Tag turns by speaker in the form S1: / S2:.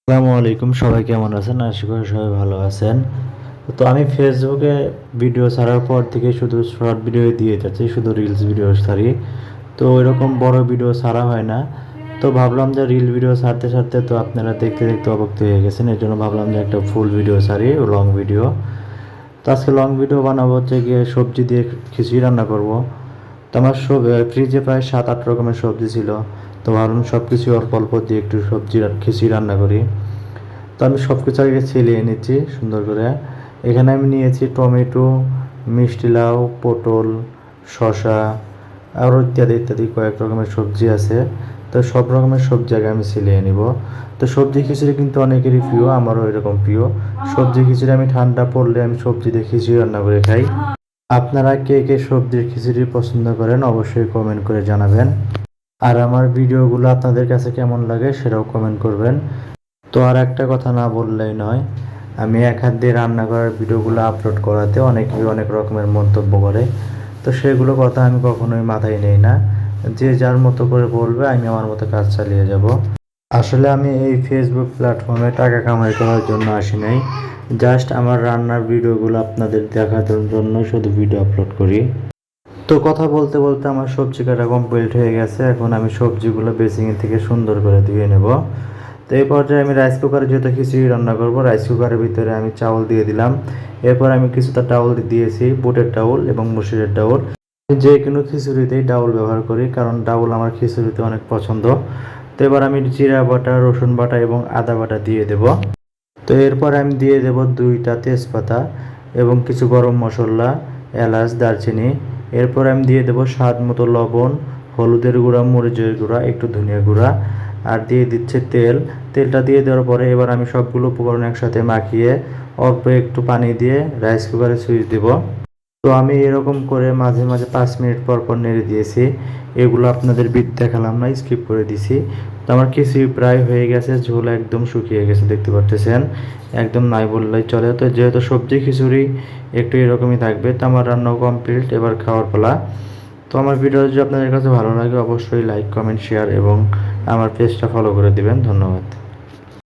S1: আসসালামু আলাইকুম, সবাই কেমন আছেন? আশা করি সবাই ভালো আছেন। তো আমি ফেসবুকে ভিডিও ছাড়ার পর থেকে শুধু শর্ট ভিডিও দিয়ে যাচ্ছি, শুধু রিলস ভিডিও ছাড়ি। তো এরকম বড় ভিডিও ছাড়া হয় না। তো ভাবলাম যে রিল ভিডিও ছাড়তে ছাড়তে তো আপনারা দেখতে দেখতে অবক্ত হয়ে গেছেন, এর জন্য ভাবলাম যে একটা ফুল ভিডিও ছাড়ি, লং ভিডিও। তো আজকে লং ভিডিও বানাবো হচ্ছে গিয়ে সবজি দিয়ে খিচুড়ি রান্না করব। তো আমার ফ্রিজে প্রায় 7-8 রকমের সবজি ছিল। তো ভাবলাম সব কিছু অল্প অল্প দিয়ে একটু সবজি খিচুড়ি রান্না করি। তো আমি সব কিছু আগে ছেলিয়ে নিচ্ছি সুন্দর করে। এখানে আমি নিয়েছি টমেটো, মিষ্টি লাউ, পটল, শসা, আরও ইত্যাদি ইত্যাদি কয়েক রকমের সবজি আছে। তো সব রকমের সবজি আগে আমি ছেলিয়ে নিব। তো সবজি খিচুড়ি কিন্তু অনেকেরই প্রিয়, আমারও এরকম প্রিয়। সবজি খিচুড়ি আমি ঠান্ডা পড়লে আমি সবজি দিয়ে খিচুড়ি রান্না করে খাই। আপনারা কে কে সবজির খিচুড়ি পছন্দ করেন অবশ্যই কমেন্ট করে জানাবেন। আর আমার ভিডিওগুলো আপনাদের কাছে কেমন লাগে সেটাও কমেন্ট করবেন। তো আর একটা কথা না বললেই নয়, আমি এক হাত দিয়ে রান্না করার ভিডিওগুলো আপলোড করাতে অনেকেই অনেক রকমের মন্তব্য করে। তো সেগুলো কথা আমি কখনোই মাথায় নেই না। যে যার মতো করে বলবে, আমি আমার মতো কাজ চালিয়ে যাব। আসলে আমি এই ফেসবুক প্ল্যাটফর্মে টাকা কামাই করার জন্য আসি নাই। জাস্ট আমার রান্নার ভিডিওগুলো আপনাদের দেখানোর জন্য শুধু ভিডিও আপলোড করি। তো কথা বলতে বলতে আমার সবজি কাটা কমপ্লিট হয়ে গেছে। এখন আমি সবজিগুলো বেসিং থেকে সুন্দর করে ধুয়ে নেব। তো এই পর্যায়ে আমি রাইস কুকারে যেহেতু খিচুড়ি রান্না করব, রাইস কুকারের ভিতরে আমি চাউল দিয়ে দিলাম। এরপর আমি কিছুটা ডাউল দিয়েছি, বুটের ডাউল এবং মসুরের ডাউল। যে কোনো খিচুড়িতেই ডাউল ব্যবহার করি, কারণ ডাউল আমার খিচুড়িতে অনেক পছন্দ। তো এবার আমি জিরা বাটা, রসুন বাটা এবং আদা বাটা দিয়ে দেব। তো এরপর আমি দিয়ে দেব 2টা তেজপাতা এবং কিছু গরম মশলা, এলাচ, দারচিনি। এরপর আমি দিয়ে দেব স্বাদ মতো লবণ, হলুদের গুঁড়া, মরিচের গুঁড়া, একটু ধনিয়া গুঁড়া, আর দিয়ে দিচ্ছে তেল। তেলটা দিয়ে দেওয়ার পরে এবার আমি সবগুলো উপকরণ একসাথে মাখিয়ে অল্প একটু পানি দিয়ে রাইস কুকারে সুইচ দেব। তো আমি এরকম করে মাঝে মাঝে 5 মিনিট পর পর নেড়ে দিয়েছি। এগুলো আপনাদের দেখালাম না, স্কিপ করে দিছি। তো আমার খিচুড়ি প্রায় হয়ে গেছে, ঝোল একদম শুকিয়ে গেছে, দেখতে পাচ্ছেন, একদম নাই বললেই চলে। তো যেহেতু সবজি খিচুড়ি একটু এরকমই থাকবে। তো আমার রান্নাও কমপ্লিট, এবার খাওয়ার পালা। তো আমার ভিডিও যদি আপনাদের কাছে ভালো লাগে অবশ্যই লাইক, কমেন্ট, শেয়ার এবং আমার পেজটা ফলো করে দিবেন। ধন্যবাদ।